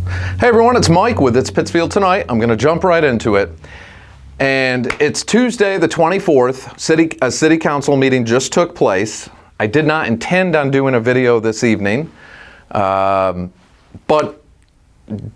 Hey everyone, it's Mike with It's Pittsfield Tonight. I'm going to jump right into it. And it's Tuesday the 24th. A city council meeting just took place. I did not intend on doing a video this evening, but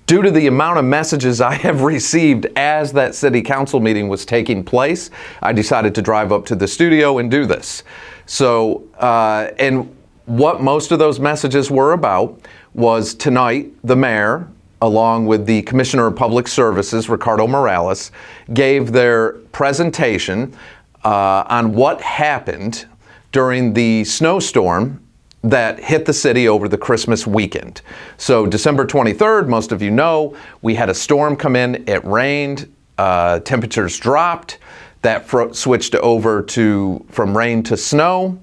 due to the amount of messages I have received as that city council meeting was taking place, I decided to drive up to the studio and do this. So, and what most of those messages were about was tonight, the mayor, along with the Commissioner of Public Services, Ricardo Morales, gave their presentation on what happened during the snowstorm that hit the city over the Christmas weekend. So December 23rd, most of you know, we had a storm come in, it rained, temperatures dropped, that switched over from rain to snow.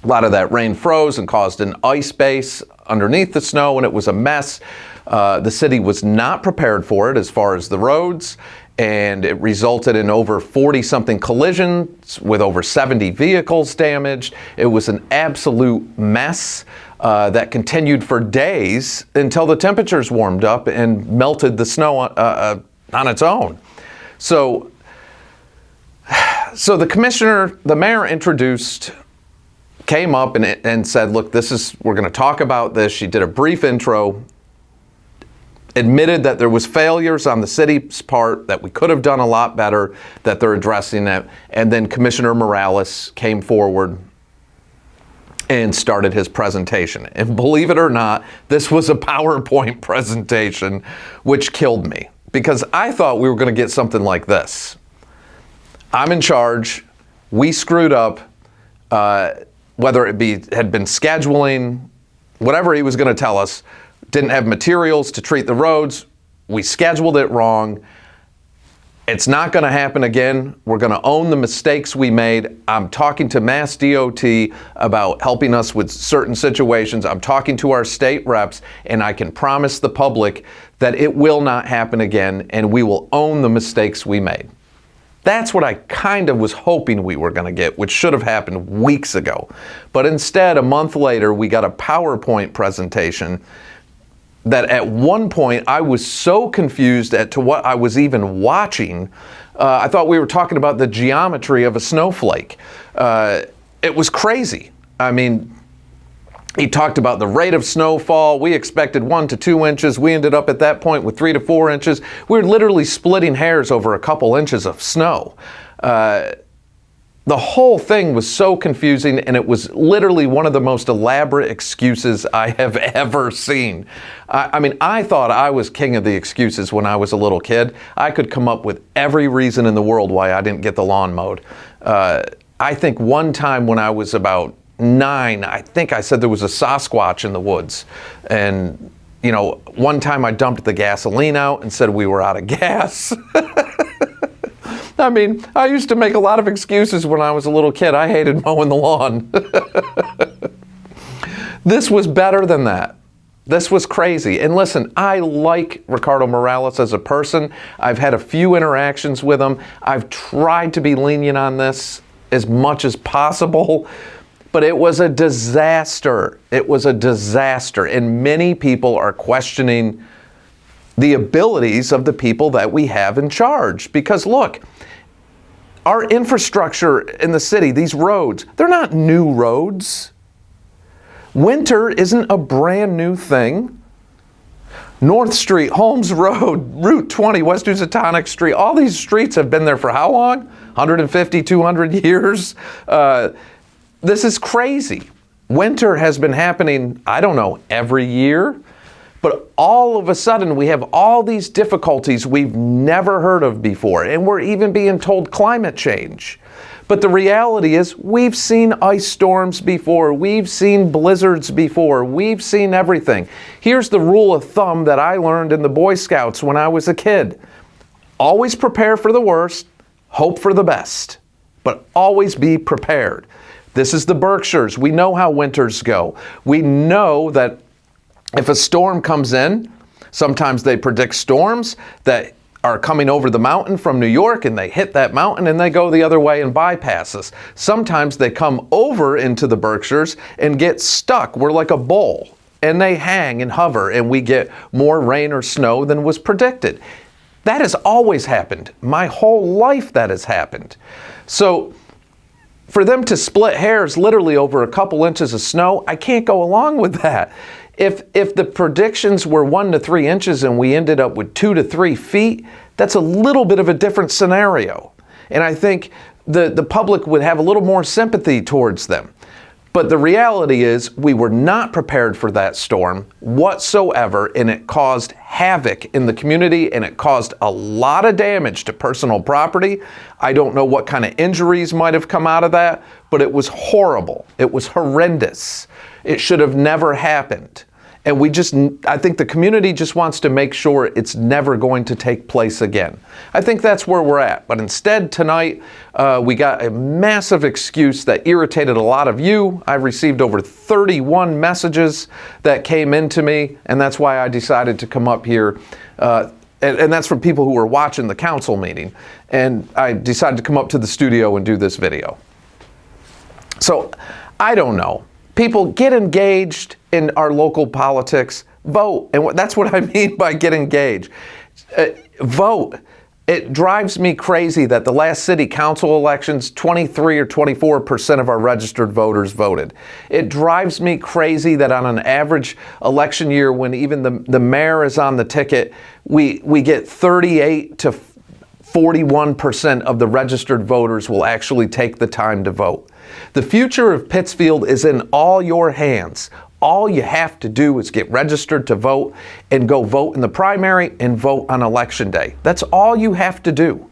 A lot of that rain froze and caused an ice base underneath the snow, and it was a mess. The city was not prepared for it as far as the roads, and it resulted in over 40-something collisions with over 70 vehicles damaged. It was an absolute mess that continued for days until the temperatures warmed up and melted the snow on its own. So the mayor came up and said, look, we're going to talk about this. She did a brief intro, admitted that there was failures on the city's part, that we could have done a lot better, that they're addressing it. And then Commissioner Morales came forward and started his presentation. And believe it or not, this was a PowerPoint presentation, which killed me because I thought we were going to get something like this. I'm in charge. We screwed up. Whether it had been scheduling, whatever he was going to tell us, didn't have materials to treat the roads. We scheduled it wrong. It's not going to happen again. We're going to own the mistakes we made. I'm talking to Mass DOT about helping us with certain situations. I'm talking to our state reps, and I can promise the public that it will not happen again, and we will own the mistakes we made. That's what I kind of was hoping we were going to get, which should have happened weeks ago. But instead, a month later, we got a PowerPoint presentation that at one point I was so confused as to what I was even watching. I thought we were talking about the geometry of a snowflake. It was crazy. I mean, he talked about the rate of snowfall. We expected 1 to 2 inches. We ended up at that point with 3 to 4 inches. We were literally splitting hairs over a couple inches of snow. The whole thing was so confusing, and it was literally one of the most elaborate excuses I have ever seen. I mean, I thought I was king of the excuses when I was a little kid. I could come up with every reason in the world why I didn't get the lawn mowed. I think one time when I was about 9, I think I said there was a Sasquatch in the woods. And, you know, one time I dumped the gasoline out and said we were out of gas. I mean, I used to make a lot of excuses when I was a little kid. I hated mowing the lawn. This was better than that. This was crazy. And listen, I like Ricardo Morales as a person. I've had a few interactions with him. I've tried to be lenient on this as much as possible. But it was a disaster. It was a disaster. And many people are questioning the abilities of the people that we have in charge. Because look, our infrastructure in the city, these roads, they're not new roads. Winter isn't a brand new thing. North Street, Holmes Road, Route 20, West Housatonic Street, all these streets have been there for how long? 150, 200 years? This is crazy. Winter has been happening, I don't know, every year. But all of a sudden, we have all these difficulties we've never heard of before. And we're even being told climate change. But the reality is, we've seen ice storms before. We've seen blizzards before. We've seen everything. Here's the rule of thumb that I learned in the Boy Scouts when I was a kid. Always prepare for the worst, hope for the best. But always be prepared. This is the Berkshires. We know how winters go. We know that if a storm comes in, sometimes they predict storms that are coming over the mountain from New York, and they hit that mountain and they go the other way and bypass us. Sometimes they come over into the Berkshires and get stuck. We're like a bowl. and they hang and hover, and we get more rain or snow than was predicted. That has always happened. My whole life that has happened. So for them to split hairs literally over a couple inches of snow, I can't go along with that. If the predictions were 1 to 3 inches and we ended up with 2 to 3 feet, that's a little bit of a different scenario. And I think the public would have a little more sympathy towards them. But the reality is we were not prepared for that storm whatsoever, and it caused havoc in the community, and it caused a lot of damage to personal property. I don't know what kind of injuries might have come out of that, but it was horrible. It was horrendous. It should have never happened. And I think the community just wants to make sure it's never going to take place again. I think that's where we're at. But instead, tonight, we got a massive excuse that irritated a lot of you. I received over 31 messages that came into me, and that's why I decided to come up here. And that's from people who were watching the council meeting. And I decided to come up to the studio and do this video. So, I don't know. People, get engaged in our local politics. Vote. And that's what I mean by get engaged. Vote. It drives me crazy that the last city council elections, 23 or 24% of our registered voters voted. It drives me crazy that on an average election year, when even the mayor is on the ticket, we get 38 to 41% of the registered voters will actually take the time to vote. The future of Pittsfield is in all your hands. All you have to do is get registered to vote and go vote in the primary and vote on election day. That's all you have to do.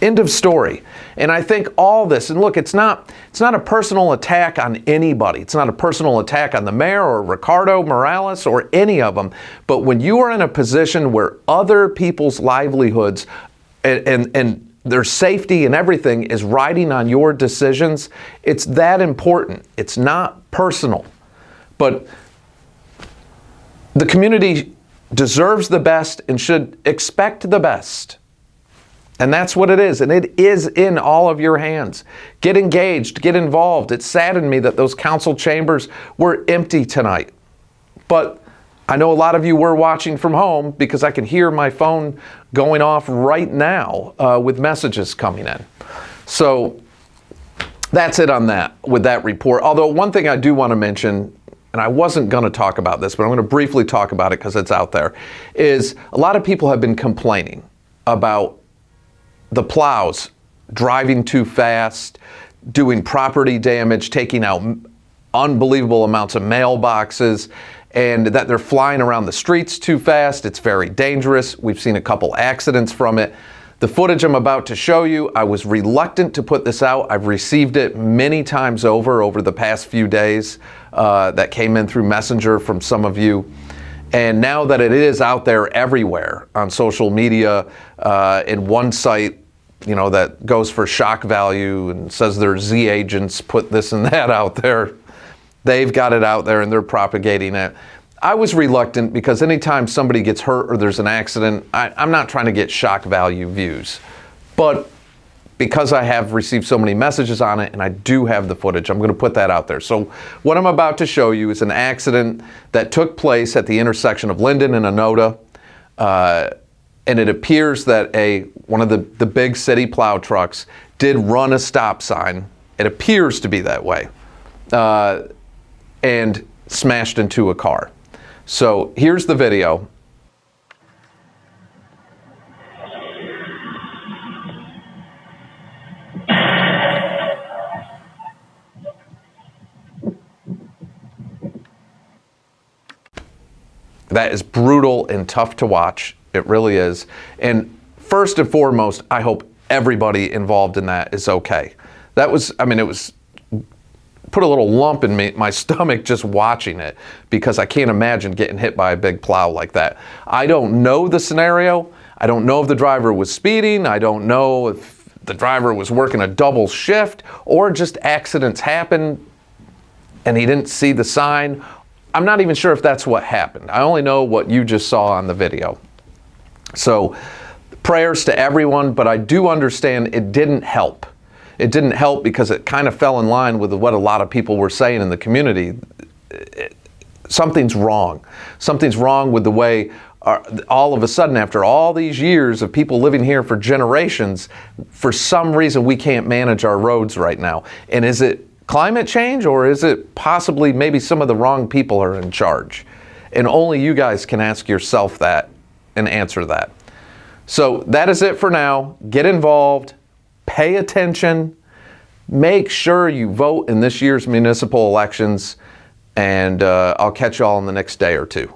End of story. And I think all this, and look, it's not a personal attack on anybody. It's not a personal attack on the mayor or Ricardo Morales or any of them. But when you are in a position where other people's livelihoods and their safety and everything is riding on your decisions, it's that important. It's not personal. But the community deserves the best and should expect the best. And that's what it is. And it is in all of your hands. Get engaged, get involved. It saddened me that those council chambers were empty tonight. But I know a lot of you were watching from home because I can hear my phone going off right now with messages coming in. So that's it on that, with that report. Although one thing I do want to mention, and I wasn't going to talk about this, but I'm going to briefly talk about it because it's out there, is a lot of people have been complaining about the plows driving too fast, doing property damage, taking out unbelievable amounts of mailboxes, and that they're flying around the streets too fast. It's very dangerous. We've seen a couple accidents from it. The footage I'm about to show you, I was reluctant to put this out. I've received it many times over the past few days that came in through Messenger from some of you. And now that it is out there everywhere on social media, in one site, that goes for shock value and says their Z agents put this and that out there. They've got it out there and they're propagating it. I was reluctant because anytime somebody gets hurt or there's an accident, I'm not trying to get shock value views. But because I have received so many messages on it and I do have the footage, I'm going to put that out there. So what I'm about to show you is an accident that took place at the intersection of Linden and Onoda. And it appears that one of the big city plow trucks did run a stop sign. It appears to be that way. And smashed into a car. So here's the video. That is brutal and tough to watch. It really is. And first and foremost, I hope everybody involved in that is okay. It was put a little lump in my stomach just watching it because I can't imagine getting hit by a big plow like that. I don't know the scenario. I don't know if the driver was speeding. I don't know if the driver was working a double shift or just accidents happen and he didn't see the sign. I'm not even sure if that's what happened. I only know what you just saw on the video. So prayers to everyone, but I do understand it didn't help. It didn't help because it kind of fell in line with what a lot of people were saying in the community. something's wrong. Something's wrong with the way all of a sudden, after all these years of people living here for generations, for some reason we can't manage our roads right now. And is it climate change, or is it possibly maybe some of the wrong people are in charge? And only you guys can ask yourself that and answer that. So that is it for now. Get involved, pay attention, make sure you vote in this year's municipal elections, and I'll catch you all in the next day or two.